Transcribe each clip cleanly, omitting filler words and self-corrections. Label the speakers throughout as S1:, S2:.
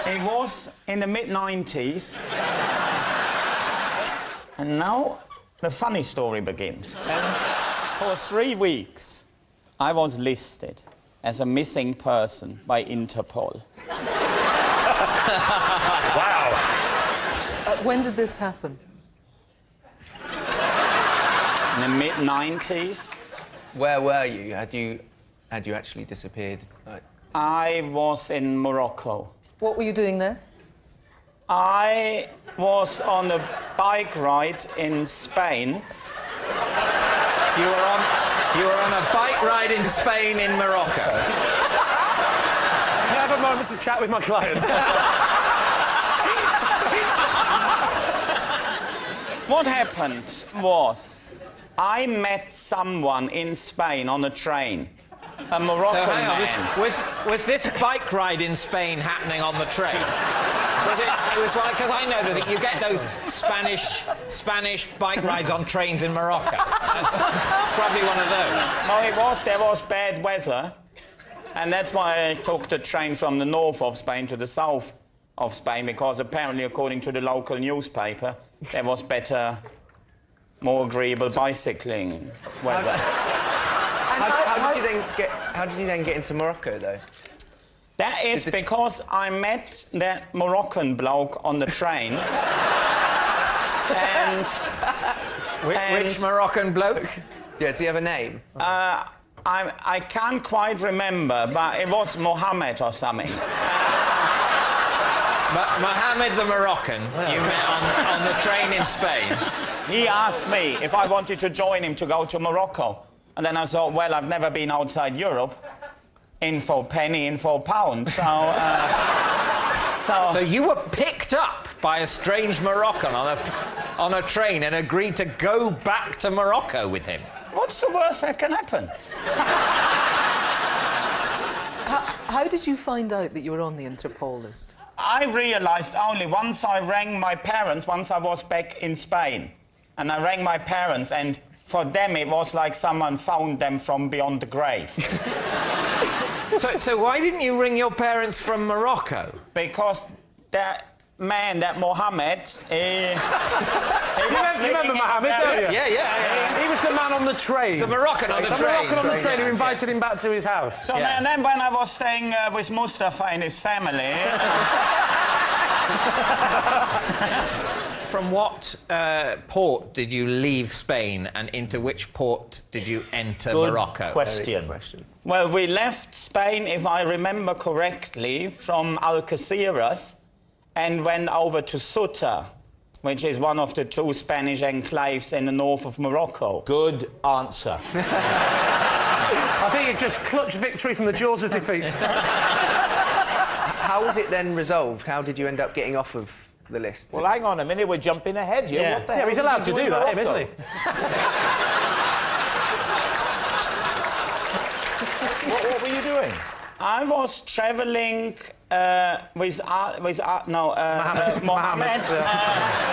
S1: It was in the mid-90s. And now the funny story begins. For 3 weeks, I was listed as a missing person by Interpol.
S2: Wow.
S3: When did this happen?
S1: In the mid-90s.
S4: Where were you? Had you actually disappeared?
S1: I was in Morocco.
S3: What were you doing there?
S1: I was on a bike ride in Spain.
S4: You were on a bike ride in Spain in Morocco.
S2: Can I have a moment to chat with my client?
S1: What happened was, I met someone in Spain on a train, a Moroccan man.
S5: Was this bike ride in Spain happening on the train? It was like, because I know that you get those Spanish bike rides on trains in Morocco. That's probably one of those.
S1: No, there was bad weather, and that's why I took the train from the north of Spain to the south of Spain, because apparently, according to the local newspaper, there was better, more agreeable bicycling weather.
S4: How did you then get into Morocco, though?
S1: That is because I met that Moroccan bloke on the train.
S5: Which Moroccan bloke?
S4: Yeah, does he have a name?
S1: I can't quite remember, but it was Mohammed or something.
S5: But Mohammed the Moroccan, you met on the train in Spain.
S1: He asked me if I wanted to join him to go to Morocco. And then I thought, well, I've never been outside Europe. In for penny, in for pound. So
S5: you were picked up by a strange Moroccan on a train and agreed to go back to Morocco with him.
S1: What's the worst that can happen?
S3: How did you find out that you were on the Interpol list?
S1: I realised only once I rang my parents, once I was back in Spain. And I rang my parents, and for them it was like someone found them from beyond the grave.
S5: So why didn't you ring your parents from Morocco?
S1: Because that man, that Mohammed,
S2: You remember Mohammed, don't you?
S5: Yeah.
S2: He was the man on the train.
S5: The Moroccan on the train.
S2: The Moroccan on the train who invited him back to his house.
S1: So and then when I was staying with Mustafa and his family...
S5: From what port did you leave Spain and into which port did you enter Morocco?
S2: Question.
S1: Well, we left Spain, if I remember correctly, from Algeciras and went over to Ceuta, which is one of the 2 Spanish enclaves in the north of Morocco.
S6: Good answer.
S2: I think you've just clutched victory from the jaws of defeat.
S4: How was it then resolved? How did you end up getting off of the list?
S6: Well, hang on a minute, we're jumping ahead here.
S1: Yeah.
S6: What the hell
S2: He's
S6: did
S2: allowed
S6: you
S2: to do
S6: in
S2: that,
S6: Morocco?
S2: isn't he?
S6: What were you doing?
S1: I was travelling with Mohammed.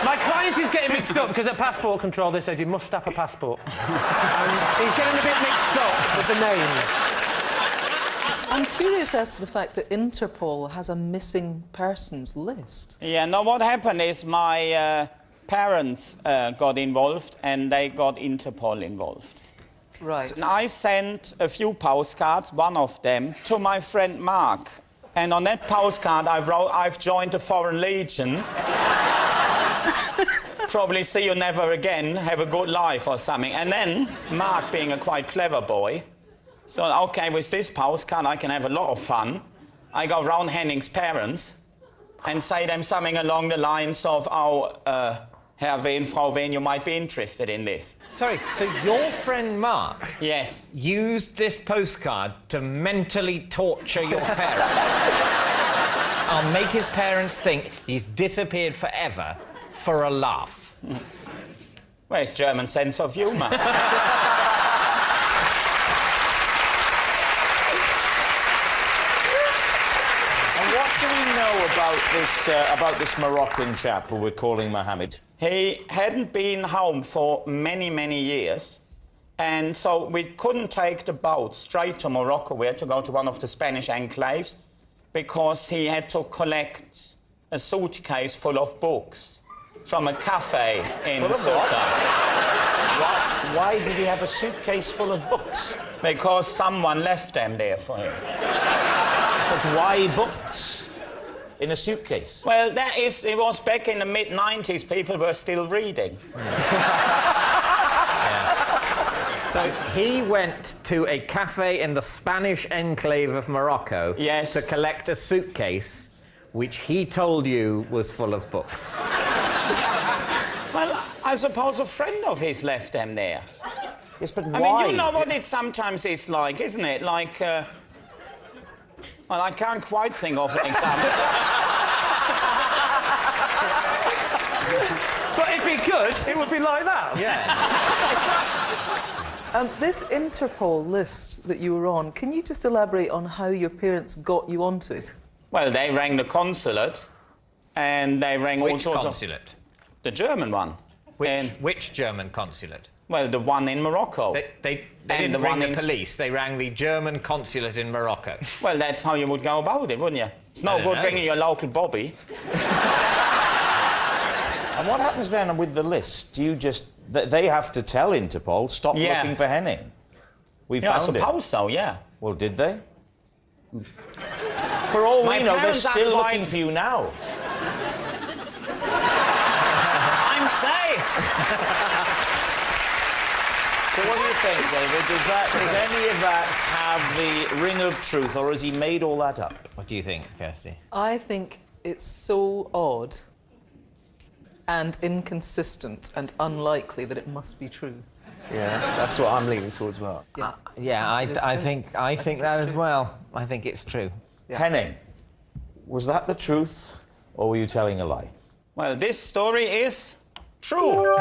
S2: My client is getting mixed up because at passport control they said you must have a passport. And he's getting a bit mixed up with the names.
S3: I'm curious as to the fact that Interpol has a missing persons list.
S1: Yeah, no, what happened is my parents got involved and they got Interpol involved.
S3: Right.
S1: And I sent a few postcards, one of them, to my friend Mark. And on that postcard I wrote, I've joined the Foreign Legion. Probably see you never again, have a good life or something. And then, Mark being a quite clever boy, so, OK, with this postcard I can have a lot of fun. I go round Henning's parents and say them something along the lines of, Herr Wehn, Frau Wehn, you might be interested in this.
S5: Sorry, so your friend Mark
S1: Yes.
S5: used this postcard to mentally torture your parents? I'll make his parents think he's disappeared forever for a laugh.
S1: Well, it's German sense of humour.
S6: What do we know about this Moroccan chap who we're calling Mohammed?
S1: He hadn't been home for many, many years. And so we couldn't take the boat straight to Morocco. We had to go to one of the Spanish enclaves. because he had to collect a suitcase full of books from a cafe in Sutton.
S6: Why did he have a suitcase full of books?
S1: Because someone left them there for him.
S6: But why books in a suitcase?
S1: Well, it was back in the mid-90s, people were still reading.
S5: So he went to a cafe in the Spanish enclave of Morocco
S1: Yes.
S5: to collect a suitcase which he told you was full of books.
S1: Well, I suppose a friend of his left them there.
S6: Yes, but
S1: I
S6: why?
S1: mean, you know what it sometimes is like, isn't it? Like, well, I can't quite think of an example.
S2: But if he could, it would be like that.
S3: This Interpol list that you were on, can you just elaborate on how your parents got you onto it?
S1: Well, they rang the consulate, and they rang all
S5: Which
S1: sorts
S5: consulate?
S1: of... The German one. And,
S5: Which German consulate?
S1: well, the one in Morocco.
S5: They
S1: And
S5: didn't
S1: the
S5: ring
S1: one
S5: the
S1: in-
S5: police. They rang the German consulate in Morocco.
S1: Well, that's how you would go about it, wouldn't you? It's no
S5: don't
S1: good
S5: know.
S1: ringing your local bobby.
S6: And what happens then with the list? Do you just... They have to tell Interpol, stop
S1: Yeah.
S6: looking for Henning. We
S1: Yeah, I
S6: found him.
S1: suppose so, yeah.
S6: Well, did they? For all
S1: My
S6: we know, they're
S1: parents are
S6: still
S1: quite-
S6: looking for you now.
S1: I'm safe!
S6: So what do you think, David? Does any of that have the ring of truth, or has he made all that up?
S5: What do you think, Kirsty?
S3: I think it's so odd and inconsistent and unlikely that it must be true.
S7: Yeah, that's what I'm leaning towards as well.
S3: Yeah.
S5: I think that as well. I think it's true.
S3: Yeah.
S6: Henning, was that the truth, or were you telling a lie?
S1: Well, this story is true.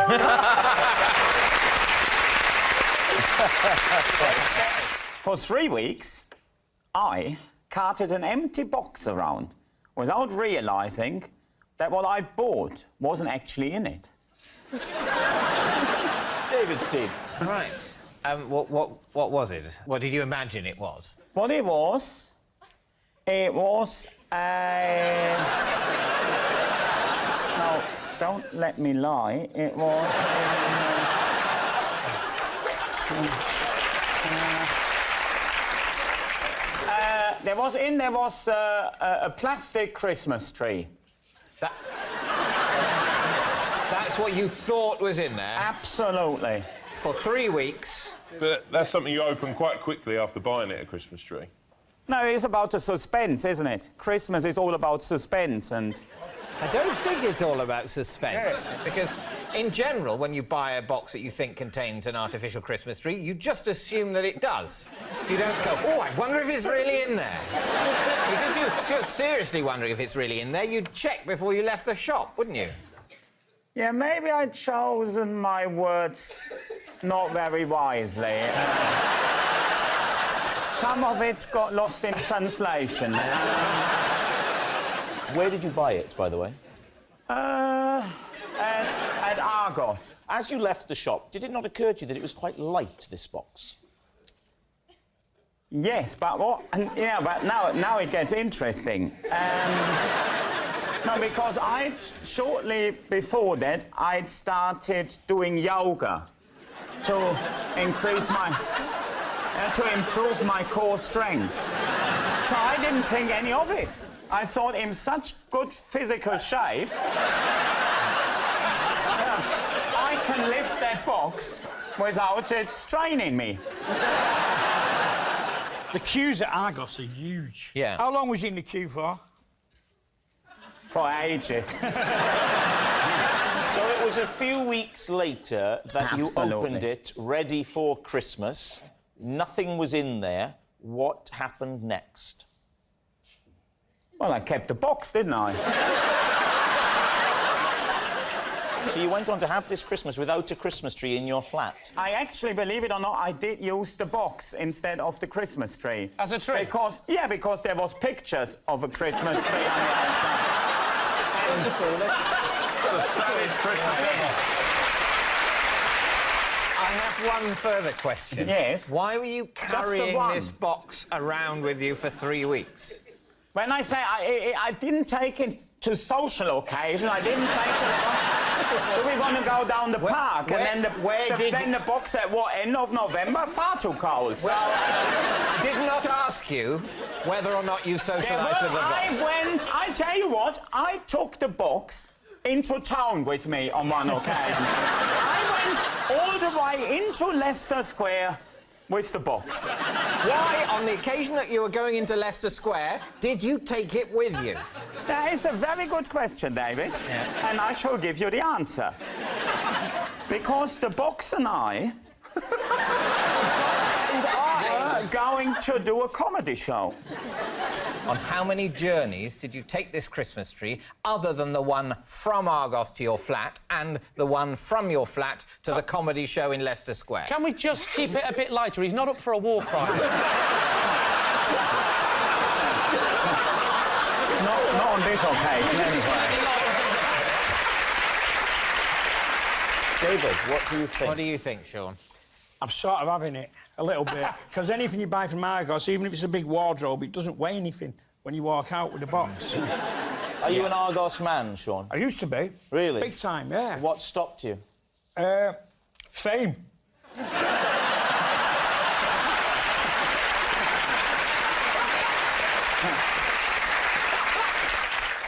S1: For 3 weeks, I carted an empty box around without realising that what I bought wasn't actually in it.
S6: David, Steve.
S5: Right. What was it? What did you imagine it was?
S1: What it was a... No, don't let me lie. It was... there was a plastic Christmas tree.
S5: That's what you thought was in there
S1: Absolutely.
S5: for 3 weeks.
S8: But that's something you open quite quickly after buying it, a Christmas tree.
S1: No, it's about the suspense, isn't it? Christmas is all about suspense, and
S5: I don't think it's all about suspense. Because, in general, when you buy a box that you think contains an artificial Christmas tree, you just assume that it does. You don't go, oh, I wonder if it's really in there. Because if you're seriously wondering if it's really in there, you'd check before you left the shop, wouldn't you?
S1: yeah, maybe I'd chosen my words not very wisely. Some of it got lost in translation.
S6: Where did you buy it, by the way?
S1: At Argos.
S6: As you left the shop, did it not occur to you that it was quite light, this box?
S1: Yes, but what? Yeah, but now it gets interesting. No, because shortly before that, I'd started doing yoga to increase to improve my core strength. So I didn't think any of it. I thought in such good physical shape, I can lift that box without it straining me.
S9: The queues at Argos are huge.
S5: Yeah.
S9: How long was you in the queue for?
S1: For ages.
S6: So it was a few weeks later that you
S1: Absolutely.
S6: opened it, ready for Christmas. Nothing was in there. What happened next?
S1: Well, I kept the box, didn't I?
S6: So you went on to have this Christmas without a Christmas tree in your flat?
S1: I actually, believe it or not, I did use the box instead of the Christmas tree.
S2: As a tree?
S1: Because there was pictures of a Christmas tree on the outside.
S8: The saddest Christmas ever.
S5: I have one further question.
S1: Yes?
S5: Why were you
S1: the
S5: carrying
S1: one.
S5: this box around with you for 3 weeks?
S1: When I say I didn't take it to social occasion, I didn't say to the box, do we want to go down the park? And then the box at what, end of November? Far too cold. So,
S5: I did not ask you whether or not you socialised with the box.
S1: I tell you what, I took the box into town with me on one occasion. I went all the way into Leicester Square with the box.
S5: Why, on the occasion that you were going into Leicester Square, did you take it with you?
S1: That is a very good question, David. Yeah. And I shall give you the answer. Because the box and I were going to do a comedy show.
S5: On how many journeys did you take this Christmas tree, other than the one from Argos to your flat and the one from your flat to the comedy show in Leicester Square?
S2: Can we just keep it a bit lighter? He's not up for a war crime.
S1: Not on this occasion, anyway.
S6: David, what do you think?
S5: What do you think, Sean?
S9: I'm sort of having it, a little bit. Because anything you buy from Argos, even if it's a big wardrobe, it doesn't weigh anything when you walk out with the box.
S6: Are you an Argos man, Sean?
S9: I used to be.
S6: Really?
S9: Big time, yeah.
S6: What stopped you?
S9: Fame.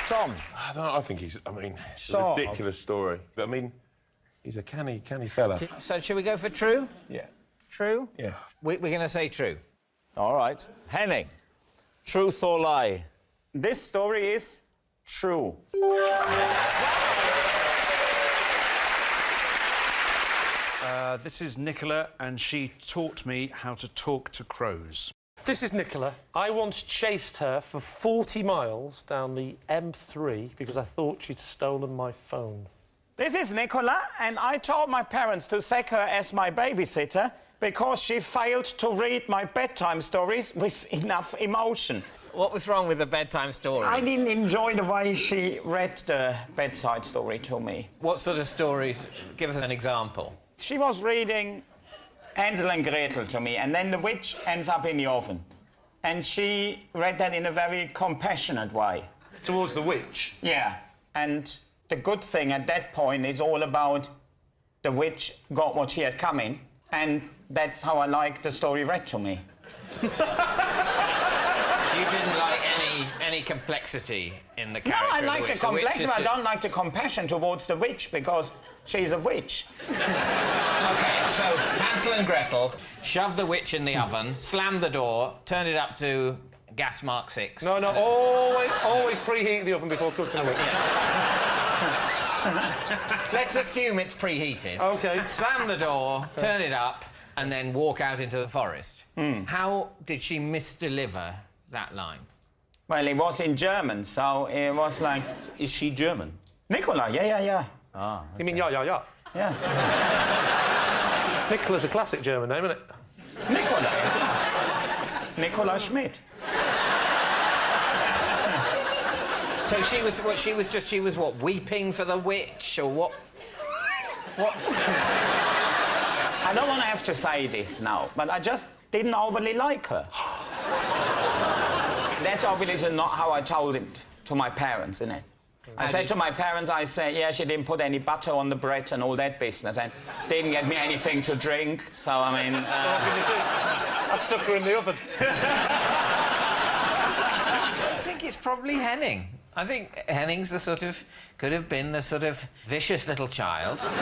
S6: Tom?
S8: I think he's... I mean, it's a
S9: Sort of.
S8: ridiculous story. But, I mean, he's a canny fella.
S5: So, shall we go for true?
S8: Yeah.
S5: True?
S8: Yeah.
S5: We're going to say true.
S6: All right. Henning, truth or lie?
S1: This story is true.
S10: This is Nicola, and she taught me how to talk to crows.
S2: This is Nicola. I once chased her for 40 miles down the M3 because I thought she'd stolen my phone.
S1: This is Nicola, and I told my parents to sack her as my babysitter because she failed to read my bedtime stories with enough emotion.
S5: What was wrong with the bedtime stories?
S1: I didn't enjoy the way she read the bedside story to me.
S5: What sort of stories? Give us an example.
S1: She was reading Hansel and Gretel to me, and then the witch ends up in the oven. And she read that in a very compassionate way.
S2: Towards the witch?
S1: Yeah, and the good thing at that point is all about the witch got what she had coming, and that's how I like the story read to me.
S5: You didn't like any complexity in the character.
S1: No, I
S5: of
S1: like the
S5: witch.
S1: complexity, but I don't like the compassion towards the witch because she's a witch.
S5: OK, so Hansel and Gretel shoved the witch in the oven, slammed the door, turned it up to gas mark 6.
S2: No, always preheat the oven before cooking the witch.
S5: Let's assume it's preheated.
S2: OK.
S5: Slam the door, turn it up, and then walk out into the forest. How did she misdeliver that line?
S1: Well, it was in German, so it was like...
S6: Is she German?
S1: Nicola, yeah.
S6: Ah. Okay.
S2: You mean yeah?
S1: Yeah.
S2: Nicola's a classic German name, isn't it?
S1: Nicola Schmidt.
S5: So she was what, weeping for the witch, or what? What's...
S1: I don't want to have to say this now, but I just didn't overly like her. That's obviously not how I told it to my parents, isn't it? I said to my parents, yeah, she didn't put any butter on the bread and all that business, and didn't get me anything to drink, so, I mean...
S2: I stuck her in the oven.
S5: I think it's probably Henning. I think Henning's could have been the sort of vicious little child who would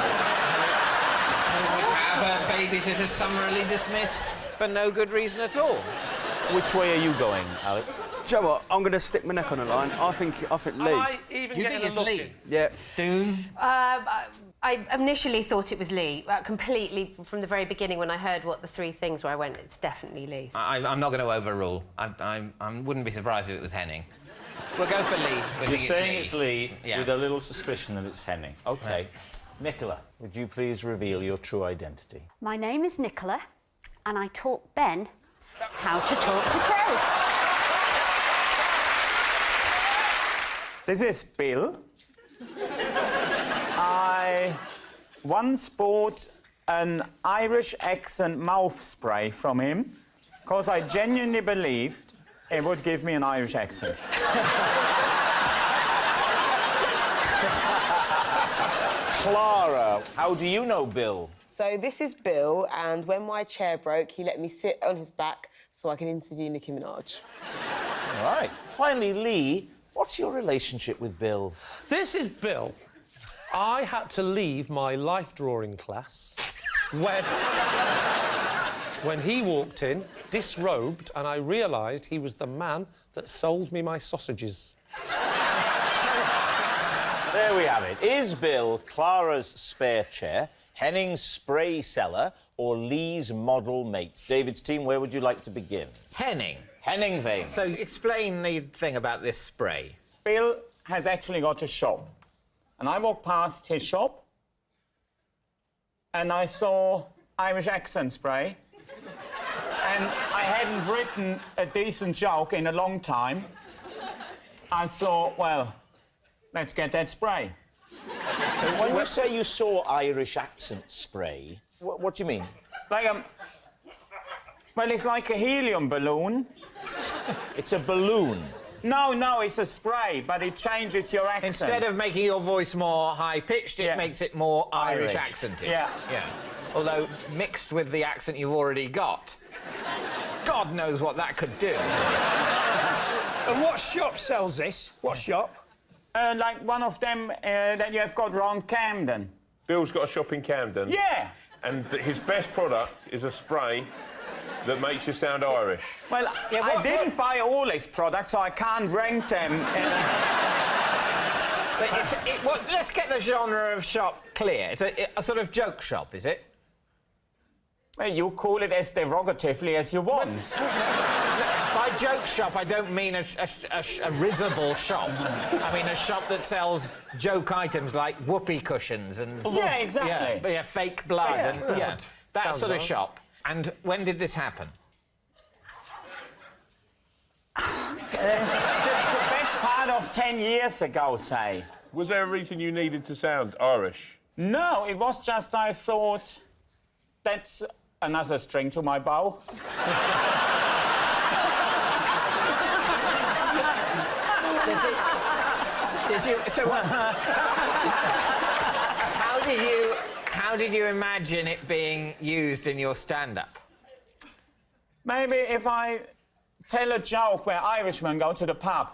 S5: have her babysitter summarily dismissed for no good reason at all.
S6: Which way are you going, Alex?
S7: Do you know what? I'm going to stick my neck on the line. I think Lee.
S2: Am I even
S5: You
S2: getting
S5: think
S2: a
S5: it's
S2: look
S5: Lee?
S2: in?
S7: Yeah.
S5: Doom?
S11: I initially thought it was Lee, completely from the very beginning when I heard what the three things were. I went, it's definitely Lee.
S5: I'm not going to overrule. I wouldn't be surprised if it was Henning. We'll go for Lee.
S6: You're saying it's Lee
S5: Yeah.
S6: with a little suspicion that it's Henning. OK.
S5: Right.
S6: Nicola, would you please reveal your true identity?
S12: My name is Nicola, and I taught Ben how to talk to crows.
S1: This is Bill. I once bought an Irish accent mouth spray from him because I genuinely believed it would give me an Irish accent.
S6: Clara, how do you know Bill?
S13: So this is Bill, and when my chair broke, he let me sit on his back so I could interview Nicki Minaj.
S6: All right. Finally, Lee, what's your relationship with Bill?
S2: This is Bill. I had to leave my life drawing class when he walked in, disrobed, and I realised he was the man that sold me my sausages.
S6: There we have it. Is Bill Clara's spare chair, Henning's spray cellar, or Lee's model mate? David's team, where would you like to begin?
S5: Henning.
S6: Henning Wehn.
S5: So explain the thing about this spray.
S1: Bill has actually got a shop. And I walked past his shop and I saw Irish accent spray. And I hadn't written a decent joke in a long time. I thought, well, let's get that spray.
S6: So when you say you saw Irish accent spray, what do you mean?
S1: Like well, it's like a helium balloon.
S6: It's a balloon.
S1: No, it's a spray, but it changes your accent.
S5: Instead of making your voice more high-pitched, it makes it more Irish accented.
S1: Yeah.
S5: Although, mixed with the accent you've already got, God knows what that could do.
S9: And what shop sells this? What shop?
S1: Like one of them that you have got around Camden.
S8: Bill's got a shop in Camden.
S1: Yeah.
S8: And his best product is a spray that makes you sound Irish.
S1: Well, I didn't buy all his products, so I can't rank them.
S5: But let's get the genre of shop clear. It's a sort of joke shop, is it?
S1: Well, you call it as derogatively as you want.
S5: By joke shop, I don't mean a risible shop. I mean a shop that sells joke items like whoopee cushions and...
S1: Yeah, exactly.
S5: Yeah, fake blood and... Yeah, that
S2: Sounds
S5: sort of
S2: right.
S5: shop. And when did this happen?
S1: The best part of 10 years ago, say.
S8: Was there a reason you needed to sound Irish?
S1: No, it was just I thought that's another string to my bow.
S5: Did you... So how did you imagine it being used in your stand-up?
S1: Maybe if I tell a joke where Irishmen go to the pub.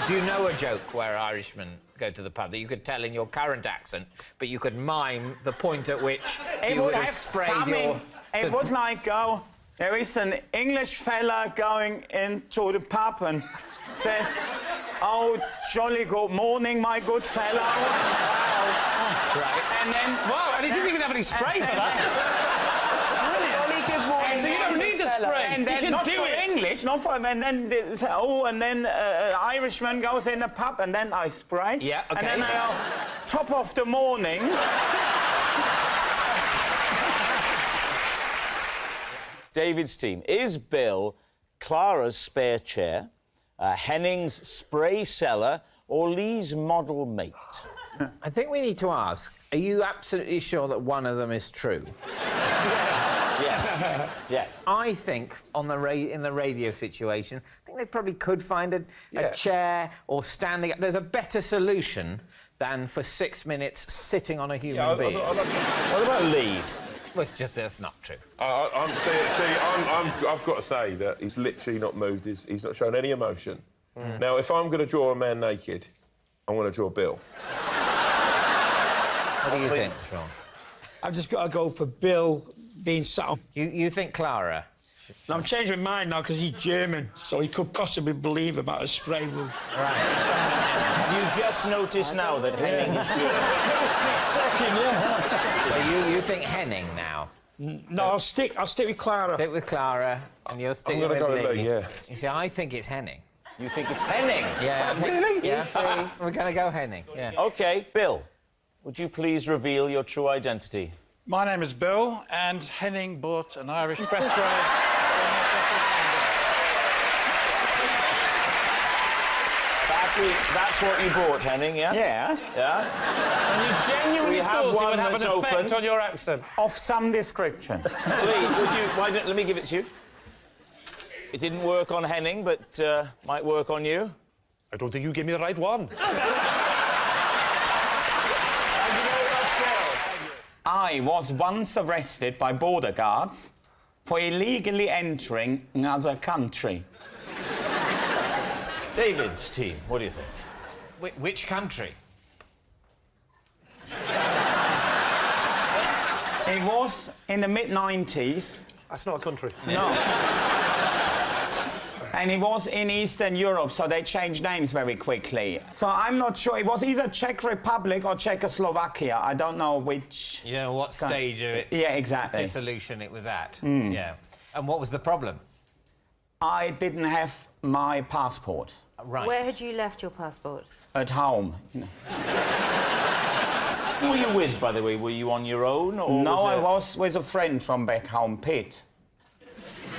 S5: Do you know a joke where Irishmen go to the pub that you could tell in your current accent, but you could mime the point at which you would have sprayed your...
S1: It would like go... There is an English fella going into the pub and says, "Oh, jolly good morning, my good fellow."
S5: Right.
S1: And then...
S2: Wow, and he didn't even have any spray for that.
S1: Jolly good morning.
S2: So you don't need the spray.
S1: And then,
S2: you can
S1: not
S2: do
S1: for
S2: it.
S1: English, not for... And then, Irishman goes in the pub and then I spray.
S5: Yeah, OK.
S1: And then I go, top of the morning.
S6: David's team. Is Bill Clara's spare chair, Henning's spray cellar, or Lee's model mate?
S5: I think we need to ask, are you absolutely sure that one of them is true?
S6: Yes. Yes.
S5: I think in the radio situation, I think they probably could find a chair or standing up. There's a better solution than for 6 minutes sitting on a human being.
S6: What about Lee?
S5: Well, it's just that's not true.
S8: I've got to say that he's literally not moved. He's not shown any emotion. Now, if I'm going to draw a man naked, I'm going to draw Bill.
S5: What do you think, Sean?
S9: I've just got to go for Bill being sat on...
S5: You think Clara?
S9: No, I'm changing my mind now because he's German, so he could possibly believe about a spray wound.
S5: Right.
S6: Have you just noticed now that Henning is German?
S9: Just this second, yeah.
S5: So you think Henning now?
S9: No, I'll stick with Clara.
S5: Stick with Clara, and you're sticking with Lee. Yeah. You see, I think it's Henning.
S6: You think it's Henning?
S5: Yeah.
S6: Really?
S5: Yeah. We're going to go Henning. Yeah.
S6: OK, Bill, would you please reveal your true identity?
S14: My name is Bill, and Henning bought an Irish breast spray.
S6: That's what you bought, Henning, yeah?
S1: Yeah.
S6: Yeah?
S2: And you genuinely thought it would have an effect on your accent?
S1: Of some description.
S6: Lee, let me give it to you. It didn't work on Henning, but might work on you.
S2: I don't think you gave me the right one.
S1: I was once arrested by border guards for illegally entering another country.
S6: David's team, what do you think?
S5: Which country?
S1: It was in the mid-90s.
S2: That's not a country.
S1: No. And it was in Eastern Europe, so they changed names very quickly. So I'm not sure. It was either Czech Republic or Czechoslovakia. I don't know which...
S5: You know what stage of its
S1: exactly.
S5: dissolution it was at. Yeah. And what was the problem?
S1: I didn't have my passport.
S5: Right.
S11: Where had you left your passport?
S1: At home.
S6: Who were you with, by the way? Were you on your own, or
S1: No, I
S6: was
S1: was with a friend from back home, Pete.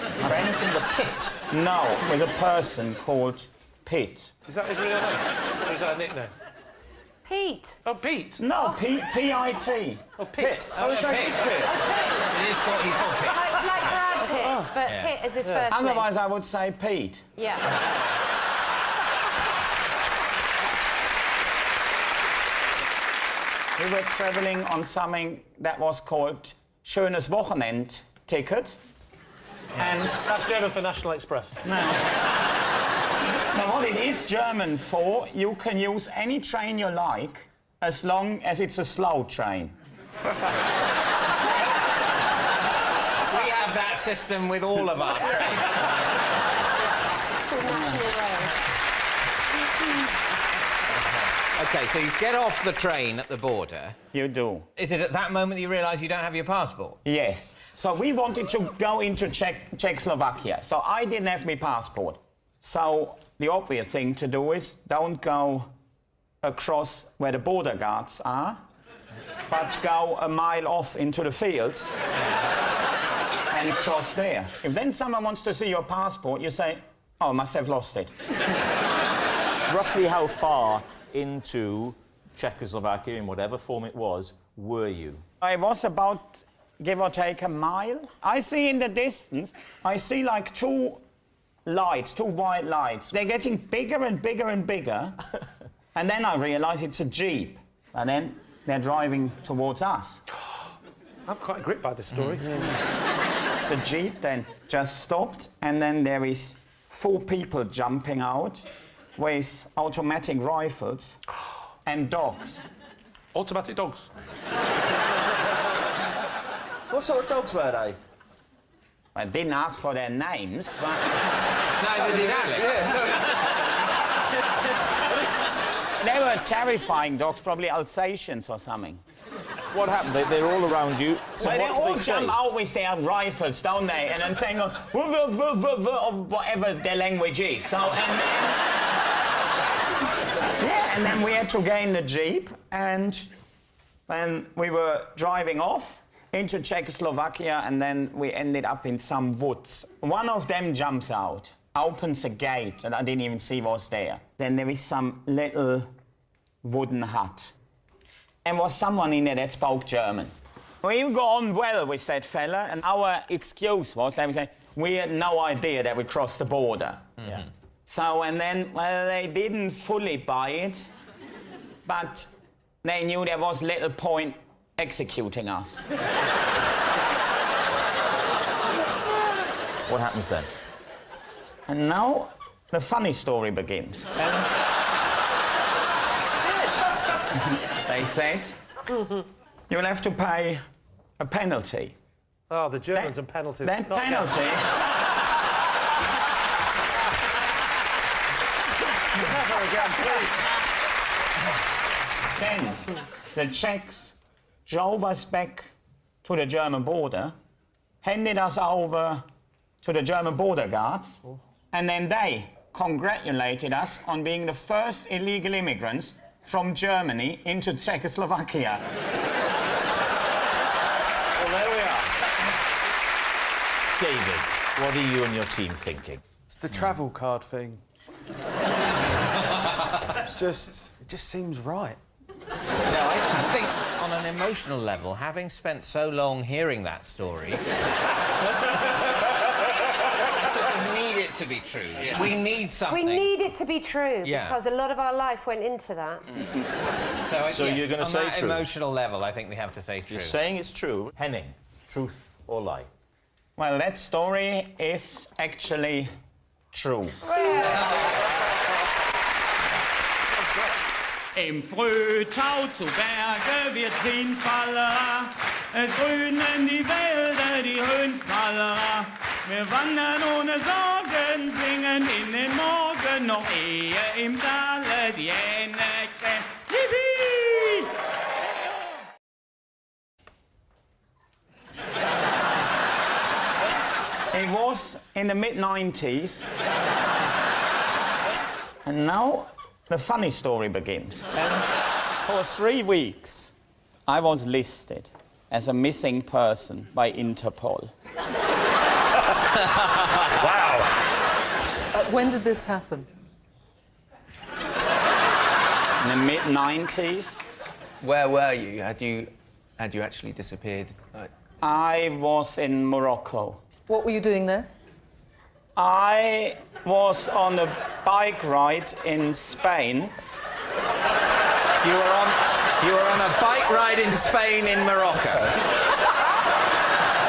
S6: a friend from the pit?
S1: No, with a person called Pete.
S2: Is that his real name? Or is that a nickname?
S11: Pete.
S2: Oh, Pete.
S1: No, P-I-T.
S2: Oh, Pete.
S1: Oh, is that his Pete?
S5: It is called, he's called Pitt.
S11: Like Brad Pitt, but
S5: Yeah.
S11: Pitt is his first name.
S1: Otherwise, I would say Pete.
S11: Yeah.
S1: We were travelling on something that was called Schönes Wochenend-Ticket. And
S2: That's German for National Express.
S1: now, what it is German for, you can use any train you like as long as it's a slow train.
S5: We have that system with all of our trains. OK, so you get off the train at the border.
S1: You do.
S5: Is it at that moment that you realise you don't have your passport?
S1: Yes. So we wanted to go into Czechoslovakia. So I didn't have my passport. So the obvious thing to do is don't go across where the border guards are, but go a mile off into the fields and cross there. If then someone wants to see your passport, you say, oh, I must have lost it.
S6: Roughly how far into Czechoslovakia, in whatever form it was, were you?
S1: I was about, give or take, a mile. I see in the distance, I see like two lights, two white lights. They're getting bigger and bigger and bigger. And then I realise it's a Jeep. And then they're driving towards us.
S2: I'm quite gripped by this story.
S1: The Jeep then just stopped, and then there is 4 people jumping out with automatic rifles and dogs.
S2: Automatic dogs.
S7: What sort of dogs were they?
S1: I didn't ask for their names, but...
S5: Neither did Alex.
S1: They were terrifying dogs, probably Alsatians or something.
S6: What happened? They're all around you. So
S1: well,
S6: what
S1: they
S6: do
S1: all
S6: they say?
S1: jump out with their rifles, don't they? And then saying, or whatever their language is. So, and then we had to gain the Jeep, and then we were driving off into Czechoslovakia, and then we ended up in some woods. One of them jumps out, opens the gate, and I didn't even see what was there. Then there is some little wooden hut. And was someone in there that spoke German. We got on well with that fella, and our excuse was, they would say, we had no idea that we crossed the border.
S6: Yeah.
S1: So, and then, well, they didn't fully buy it, but they knew there was little point executing us.
S6: What happens then?
S1: And now the funny story begins. They said, you'll have to pay a penalty.
S2: Oh, the Germans and penalties.
S1: That
S2: Not
S1: penalty...
S2: Never again, please.
S1: Then the Czechs drove us back to the German border, handed us over to the German border guards, and then they congratulated us on being the first illegal immigrants from Germany into Czechoslovakia.
S2: Well, there we are.
S6: David, what are you and your team thinking?
S7: It's the travel card thing. It just seems right.
S5: No, I think on an emotional level, having spent so long hearing that story, I sort of need it to be true. We need something.
S11: We need it to be true
S5: Yeah.
S11: because a lot of our life went into that.
S6: So
S5: yes,
S6: you're going to
S5: on
S6: say
S5: that
S6: true?
S5: emotional level, I think we have to say true.
S6: You're saying it's true. Henning, truth or lie?
S1: Well, that story is actually true.
S15: Im Frühtau zu Berge wird Zinnfaller, es grünen die Wälder, die Höhenfaller. Wir wandern ohne Sorgen, singen in den Morgen, noch ehe im Tale die Hähne krähen. Yippie!
S1: It was in the mid-90s. And now the funny story begins. For 3 weeks, I was listed as a missing person by Interpol.
S3: Wow. When did this happen?
S1: In the mid-90s.
S16: Where were you? Had you actually disappeared?
S1: I was in Morocco.
S3: What were you doing there?
S1: I was on a bike ride in Spain.
S5: You were on a bike ride in Spain in Morocco.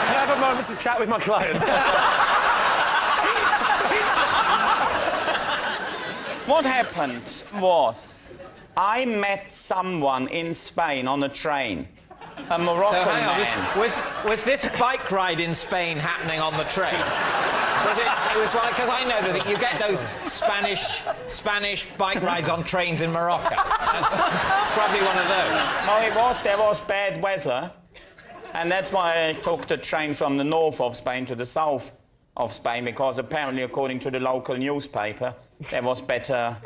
S2: Can I have a moment to chat with my client?
S1: What happened was, I met someone in Spain on a train, a Moroccan
S5: So hang on,
S1: man.
S5: was this bike ride in Spain happening on the train? It was like, because I know that you get those Spanish bike rides on trains in Morocco. It's probably one of those.
S1: No, there was bad weather, and that's why I took the train from the north of Spain to the south of Spain, because apparently, according to the local newspaper, there was better,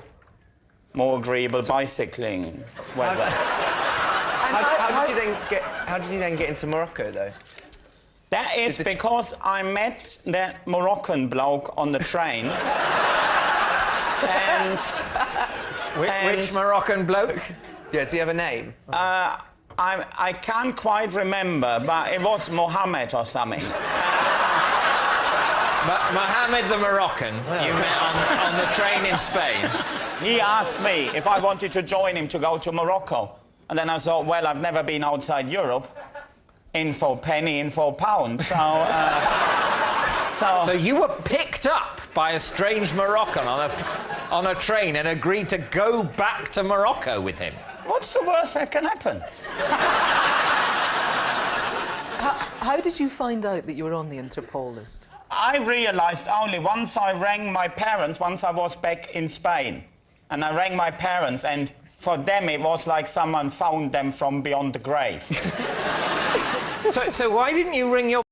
S1: more agreeable bicycling weather.
S16: How did you then get into Morocco, though?
S1: That is because I met that Moroccan bloke on the train. and...
S5: Which Moroccan bloke?
S16: Yeah, does he have a name?
S1: I can't quite remember, but it was Mohammed or something.
S5: Mohammed the Moroccan, you met on the train in Spain.
S1: He asked me if I wanted to join him to go to Morocco. And then I thought, well, I've never been outside Europe. In for penny, in for pound. So
S5: you were picked up by a strange Moroccan on a train and agreed to go back to Morocco with him.
S1: What's the worst that can happen?
S3: How did you find out that you were on the Interpol list?
S1: I realised only once I rang my parents, once I was back in Spain. And I rang my parents, and for them it was like someone found them from beyond the grave.
S5: So why didn't you ring your